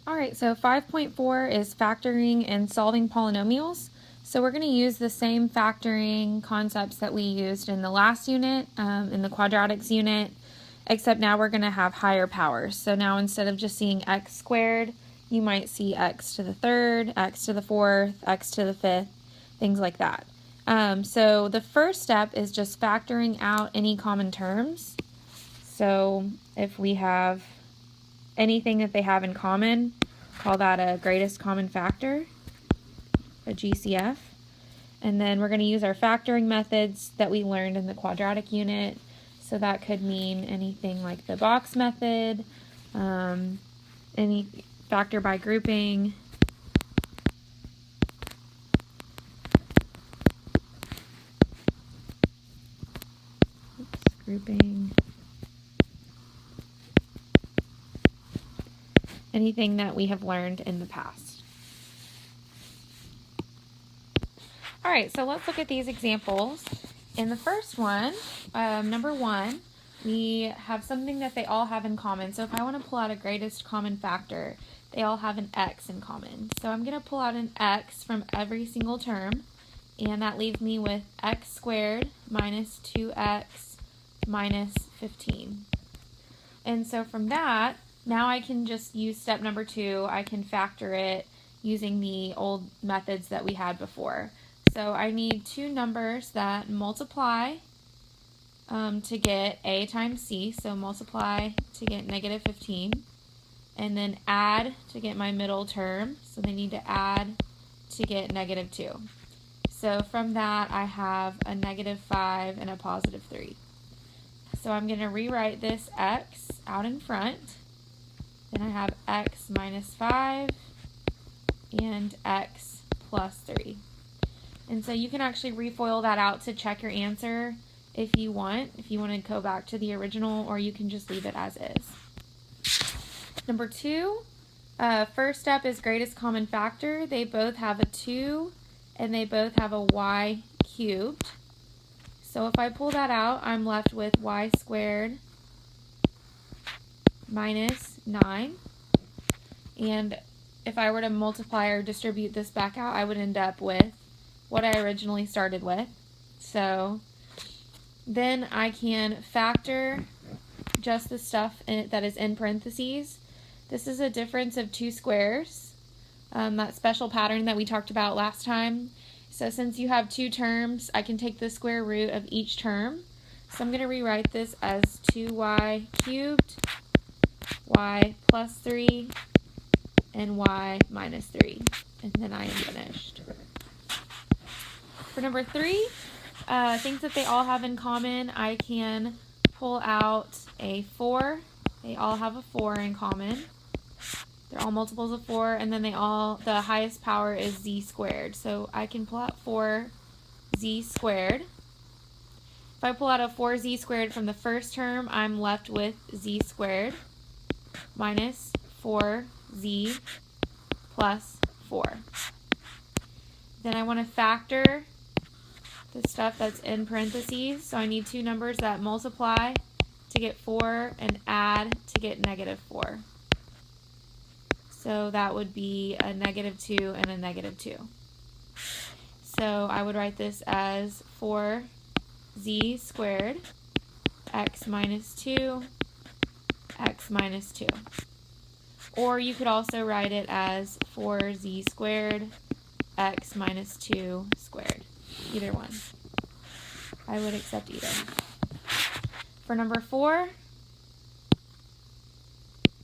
All right, so 5.4 is factoring and solving polynomials. So we're going to use the same factoring concepts that we used in the last unit, in the quadratics unit, except now we're going to have higher powers. So now instead of just seeing x squared, you might see x to the third, x to the fourth, x to the fifth, things like that. So the first step is just factoring out any common terms. So if we have anything that they have in common, call that a greatest common factor, a GCF. And then we're going to use our factoring methods that we learned in the quadratic unit. So that could mean anything like the box method, any factor by grouping, anything that we have learned in the past. All right, so let's look at these examples. In the first one, number 1, we have something that they all have in common. So if I want to pull out a greatest common factor, they all have an x in common. So I'm going to pull out an x from every single term, and that leaves me with x squared minus 2x minus 15. And so from that, now I can just use step number 2. I can factor it using the old methods that we had before. So I need two numbers that multiply to get a times c, so multiply to get negative 15, and then add to get my middle term, so they need to add to get negative 2. So from that I have a negative 5 and a positive 3. So I'm going to rewrite this x out in front. Then I have x minus 5 and x plus 3. And so you can actually refoil that out to check your answer if you want to go back to the original, or you can just leave it as is. Number 2, first step is greatest common factor. They both have a 2 and they both have a y cubed. So if I pull that out, I'm left with y squared minus 9. And if I were to multiply or distribute this back out, I would end up with what I originally started with. So then I can factor just the stuff that is in parentheses. This is a difference of 2 squares, that special pattern that we talked about last time. So since you have 2 terms, I can take the square root of each term. So I'm going to rewrite this as 2y cubed, y plus 3, and y minus 3. And then I am finished. For number 3, things that they all have in common, I can pull out a 4. They all have a 4 in common. They're all multiples of 4, and then the highest power is z squared. So I can pull out 4z squared. If I pull out a 4z squared from the first term, I'm left with z squared minus 4z plus 4. Then I want to factor the stuff that's in parentheses. So I need two numbers that multiply to get 4 and add to get negative 4. So that would be a negative 2 and a negative 2. So I would write this as 4z squared x minus 2 x minus 2. Or you could also write it as 4z squared x minus 2 squared. Either one. I would accept either. For number 4,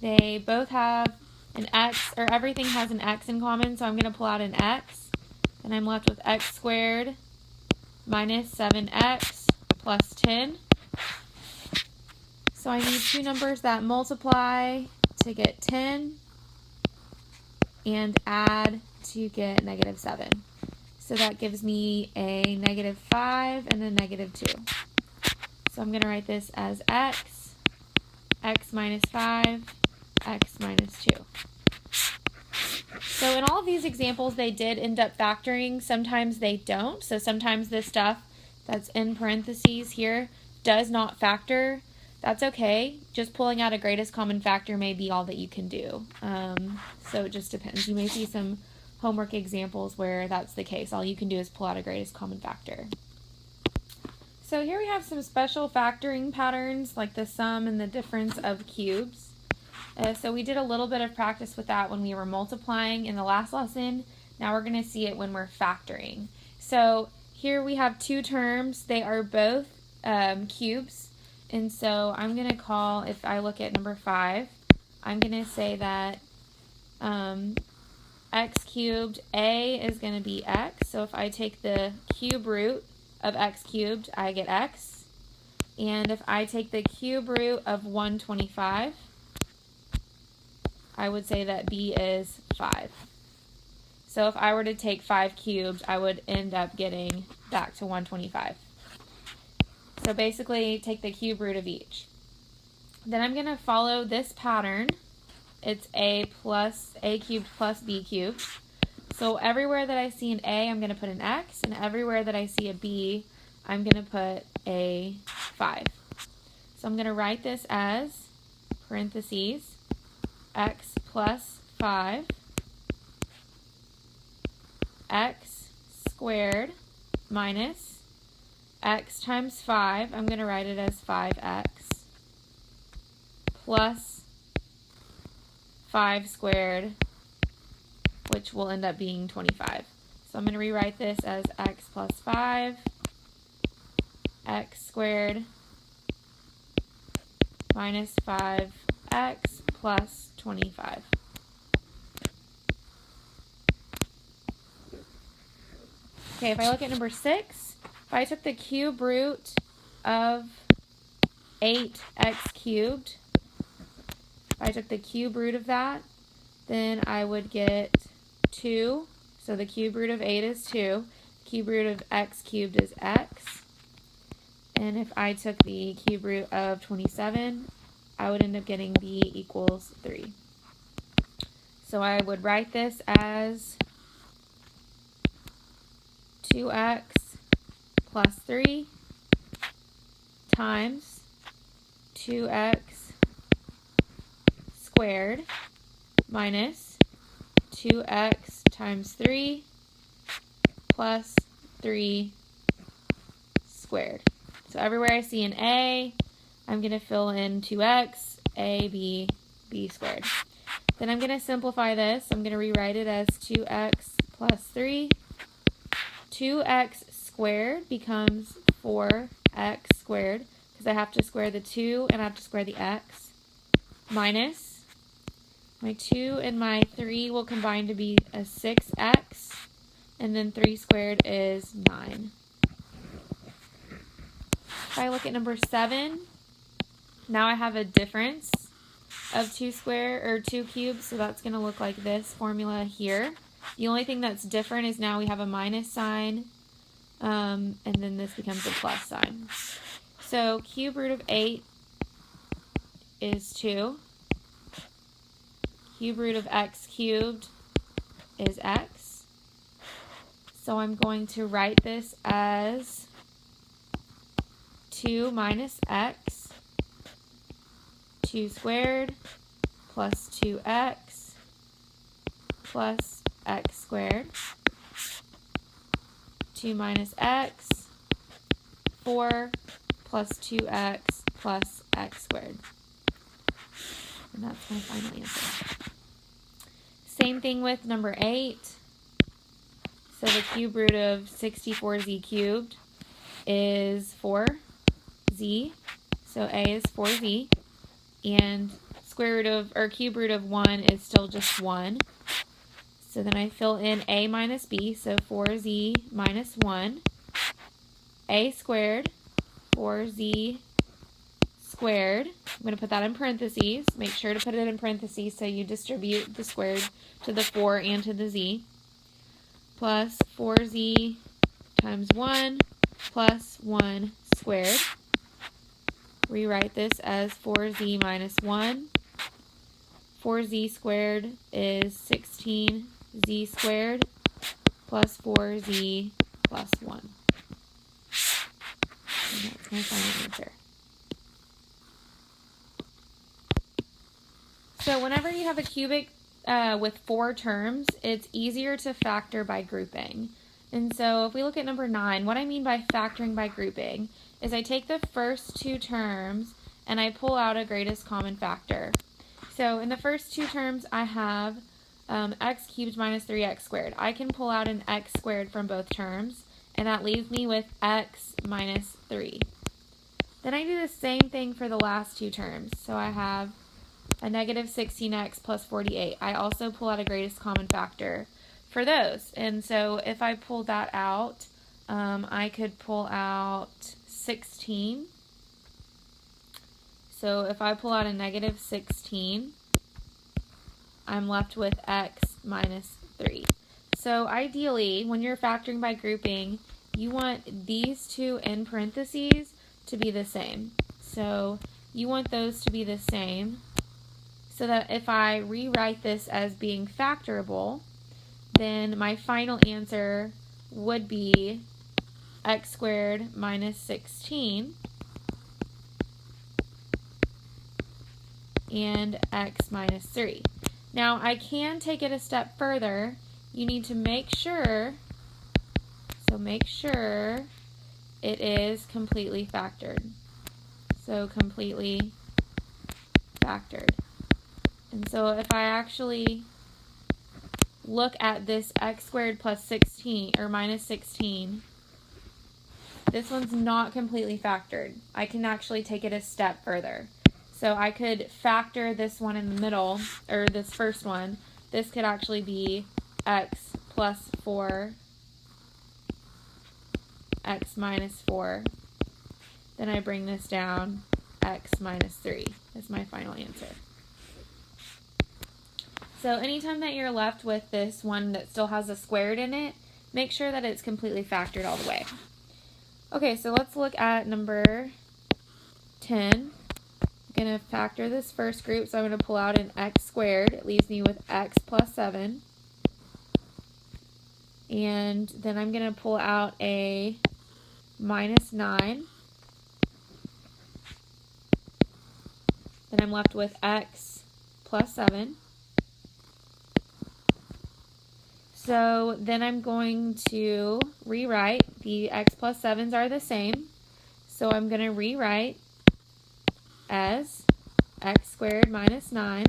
they both have an x, or everything has an x in common, so I'm going to pull out an x, and I'm left with x squared minus 7x plus 10. So I need two numbers that multiply to get 10 and add to get negative 7. So that gives me a negative 5 and a negative 2. So I'm going to write this as x minus 5, x minus 2. So in all of these examples, they did end up factoring. Sometimes they don't. So sometimes this stuff that's in parentheses here does not factor. that's okay. Just pulling out a greatest common factor may be all that you can do. So it just depends. You may see some homework examples where that's the case. All you can do is pull out a greatest common factor. So here we have some special factoring patterns like the sum and the difference of cubes. So we did a little bit of practice with that when we were multiplying in the last lesson. Now we're going to see it when we're factoring. So here we have two terms. They are both cubes. And so I'm going to call, if I look at number 5, I'm going to say that x cubed, a is going to be x. So if I take the cube root of x cubed, I get x. And if I take the cube root of 125, I would say that b is 5. So if I were to take 5 cubed, I would end up getting back to 125. So basically, take the cube root of each. Then I'm going to follow this pattern. It's a cubed plus b cubed. So everywhere that I see an a, I'm going to put an x, and everywhere that I see a b, I'm going to put a 5. So I'm going to write this as parentheses x plus 5 x squared minus x times 5, I'm going to write it as 5x plus 5 squared, which will end up being 25. So I'm going to rewrite this as x plus 5, x squared minus 5x plus 25. Okay, if I look at number 6, if I took the cube root of 8x cubed, if I took the cube root of that, then I would get 2. So the cube root of 8 is 2. The cube root of x cubed is x. And if I took the cube root of 27, I would end up getting b equals 3. So I would write this as 2x plus 3 times 2x squared minus 2x times 3 plus 3 squared. So everywhere I see an a, I'm going to fill in 2x, a, b, b squared. Then I'm going to simplify this. I'm going to rewrite it as 2x plus 3. 2x squared becomes 4x squared because I have to square the 2 and I have to square the x, minus my 2 and my 3 will combine to be a 6x, and then 3 squared is 9. If I look at number 7, now I have a difference of 2 cubes, so that's going to look like this formula here. The only thing that's different is now we have a minus sign, and then this becomes a plus sign. So cube root of 8 is 2. Cube root of x cubed is x. So I'm going to write this as 2 minus x, 2 squared plus 2x plus x squared, 2 minus x, 4 plus 2x plus x squared. And that's my final answer. Same thing with number 8. So the cube root of 64z cubed is 4z. So a is 4z. And cube root of 1 is still just 1. So then I fill in a minus b, so 4z minus 1. A squared, 4z squared. I'm going to put that in parentheses. Make sure to put it in parentheses so you distribute the squared to the 4 and to the z. Plus 4z times 1 plus 1 squared. Rewrite this as 4z minus 1. 4z squared is 16z squared plus 4z plus 1. And that's my final answer. So whenever you have a cubic with 4 terms, it's easier to factor by grouping. And so if we look at number 9, what I mean by factoring by grouping is I take the first 2 terms and I pull out a greatest common factor. So in the first 2 terms, I have x cubed minus 3x squared. I can pull out an x squared from both terms, and that leaves me with x minus 3. Then I do the same thing for the last 2 terms. So I have a negative 16x plus 48. I also pull out a greatest common factor for those. And so if I pull that out, I could pull out 16. So if I pull out a negative 16, I'm left with x minus 3. So ideally, when you're factoring by grouping, you want these 2 in parentheses to be the same. So you want those to be the same, so that if I rewrite this as being factorable, then my final answer would be x squared minus 16 and x minus 3. Now I can take it a step further. You need to make sure it is completely factored. So completely factored. And so if I actually look at this x squared plus 16 or minus 16, this one's not completely factored. I can actually take it a step further. So I could factor this one in the middle, or this first one. This could actually be x plus 4, x minus 4. Then I bring this down, x minus 3 is my final answer. So anytime that you're left with this one that still has a squared in it, make sure that it's completely factored all the way. Okay, so let's look at number 10. I'm going to factor this first group, so I'm going to pull out an x squared. It leaves me with x plus 7. And then I'm going to pull out a minus 9. Then I'm left with x plus 7. So then I'm going to rewrite. The x plus 7s are the same. So I'm going to rewrite as x squared minus 9,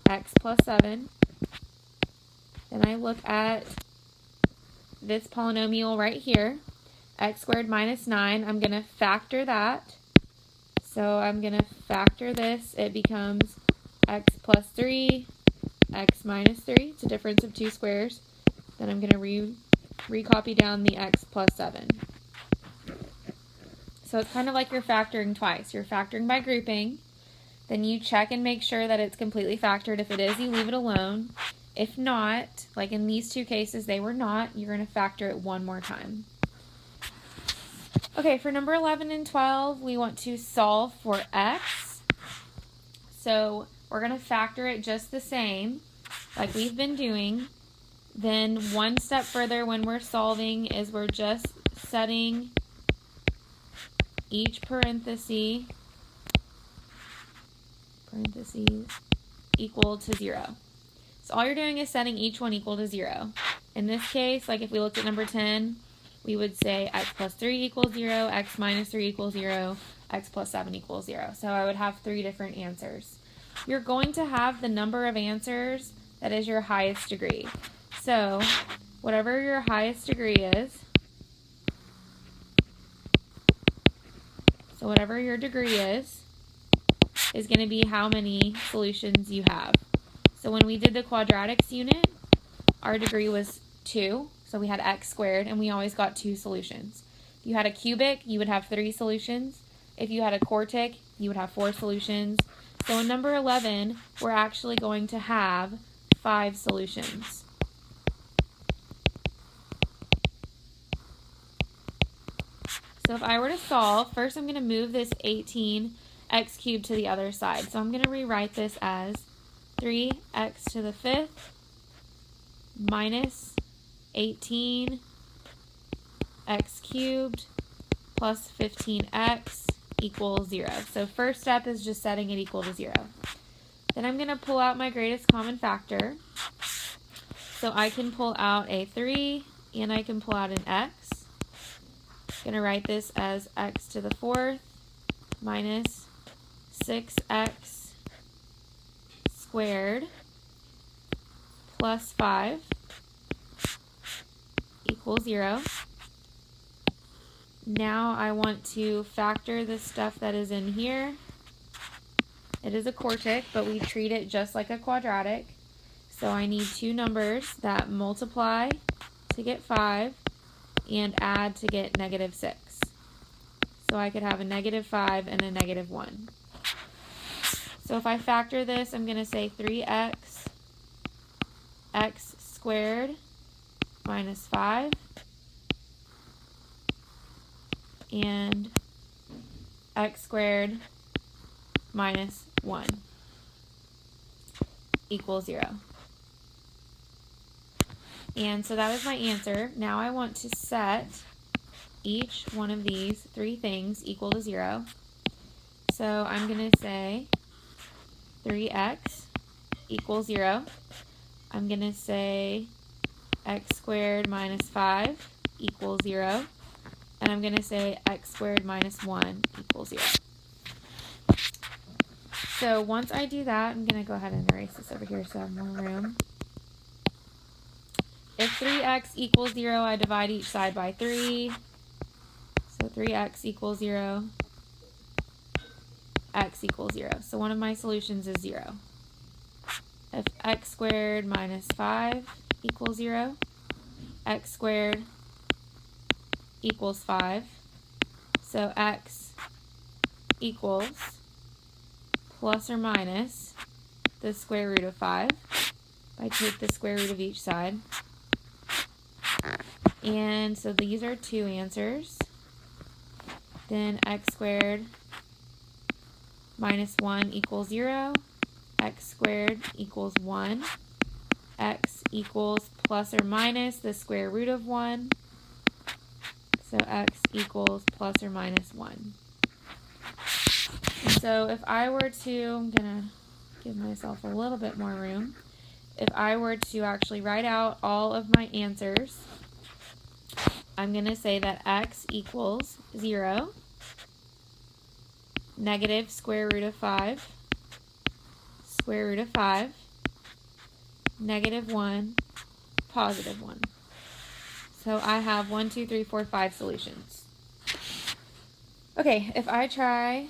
x plus 7. Then I look at this polynomial right here, x squared minus 9. I'm going to factor that. So I'm going to factor this. It becomes x plus 3, x minus 3. It's a difference of 2 squares. Then I'm going to recopy down the x plus 7. So it's kind of like you're factoring twice. You're factoring by grouping. Then you check and make sure that it's completely factored. If it is, you leave it alone. If not, like in these 2 cases, they were not, you're going to factor it one more time. Okay, for number 11 and 12, we want to solve for x. So we're going to factor it just the same, like we've been doing. Then one step further when we're solving is we're just setting each parentheses equal to 0. So all you're doing is setting each one equal to 0. In this case, like if we looked at number 10, we would say x plus 3 equals 0, x minus 3 equals 0, x plus 7 equals 0. So I would have 3 different answers. You're going to have the number of answers that is your highest degree. So whatever your highest degree is, so whatever your degree is going to be how many solutions you have. So when we did the quadratics unit, our degree was 2. So we had x squared, and we always got 2 solutions. If you had a cubic, you would have 3 solutions. If you had a quartic, you would have 4 solutions. So in number 11, we're actually going to have 5 solutions. So if I were to solve, first I'm going to move this 18x cubed to the other side. So I'm going to rewrite this as 3x to the 5th minus 18x cubed plus 15x equals 0. So first step is just setting it equal to 0. Then I'm going to pull out my greatest common factor. So I can pull out a 3 and I can pull out an x. I'm going to write this as x to the 4th minus 6x squared plus 5 equals 0. Now I want to factor the stuff that is in here. It is a quartic, but we treat it just like a quadratic. So I need two numbers that multiply to get 5 and add to get negative 6. So I could have a negative 5 and a negative 1. So if I factor this, I'm going to say 3x x squared minus 5 and x squared minus 1 equals 0. And so that is my answer. Now I want to set each one of these three things equal to 0. So I'm going to say 3x equals 0. I'm going to say x squared minus 5 equals 0. And I'm going to say x squared minus 1 equals 0. So once I do that, I'm going to go ahead and erase this over here so I have more room. If 3x equals 0, I divide each side by 3. So 3x equals 0, x equals 0. So one of my solutions is 0. If x squared minus 5 equals 0, x squared equals 5. So x equals plus or minus the square root of 5. I take the square root of each side. And so these are two answers. Then x squared minus 1 equals 0. X squared equals 1. X equals plus or minus the square root of 1. So x equals plus or minus 1. And so if I were to, I'm going to give myself a little bit more room. If I were to actually write out all of my answers, I'm going to say that x equals 0, negative square root of 5, square root of 5, negative 1, positive 1. So I have 1, 2, 3, 4, 5 solutions. Okay, if I try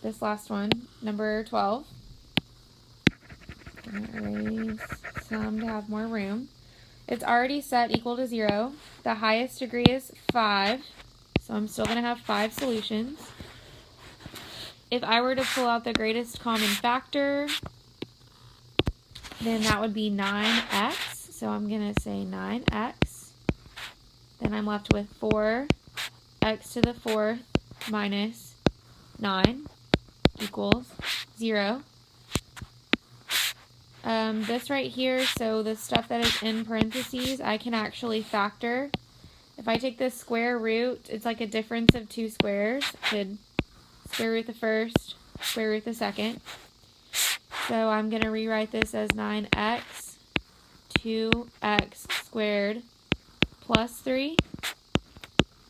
this last one, number 12. I'm going to erase some to have more room. It's already set equal to 0. The highest degree is 5, so I'm still going to have 5 solutions. If I were to pull out the greatest common factor, then that would be 9x. So I'm going to say 9x. Then I'm left with 4x to the 4th minus 9 equals 0. This right here, so the stuff that is in parentheses, I can actually factor. If I take the square root, it's like a difference of two squares. I could square root the first, square root the second. So I'm going to rewrite this as 9x, 2x squared plus 3,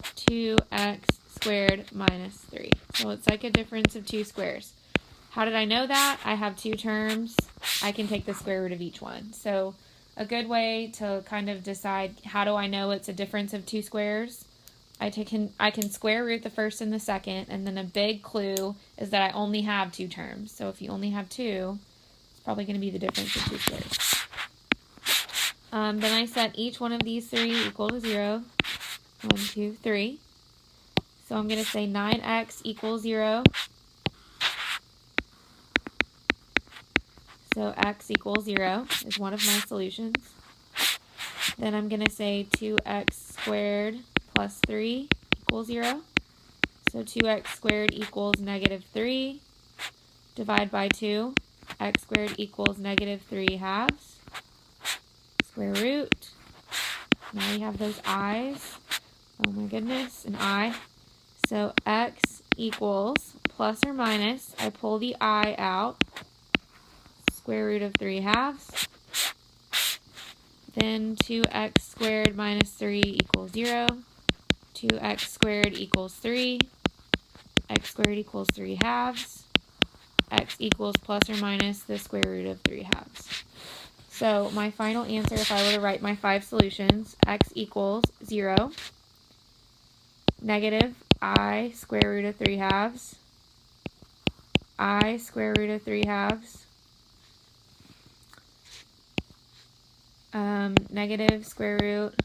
2x squared minus 3. So it's like a difference of two squares. How did I know that? I have two terms. I can take the square root of each one. So a good way to kind of decide how do I know it's a difference of two squares, I can square root the first and the second, and then a big clue is that I only have two terms. So if you only have two, it's probably going to be the difference of two squares. Then I set each one of these three equal to 0. 1, 2, 3. So I'm going to say 9x equals 0. So x equals 0 is one of my solutions. Then I'm going to say 2x squared plus 3 equals 0. So 2x squared equals negative 3. Divide by 2. X squared equals negative 3 halves. Square root. Now we have those i's. Oh my goodness, an I. So x equals plus or minus. I pull the I out. square root of 3 halves. Then 2x squared minus 3 equals 0. 2x squared equals 3. X squared equals 3 halves. X equals plus or minus the square root of 3 halves. So my final answer, if I were to write my 5 solutions, x equals 0, negative I square root of 3 halves, I square root of 3 halves, negative square root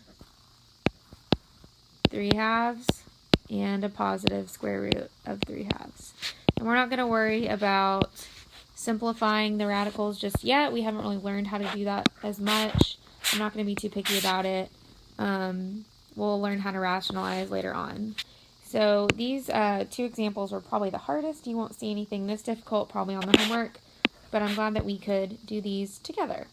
3 halves, and a positive square root of 3 halves. And we're not going to worry about simplifying the radicals just yet. We haven't really learned how to do that as much. I'm not going to be too picky about it. We'll learn how to rationalize later on. So these 2 examples were probably the hardest. You won't see anything this difficult probably on the homework, but I'm glad that we could do these together.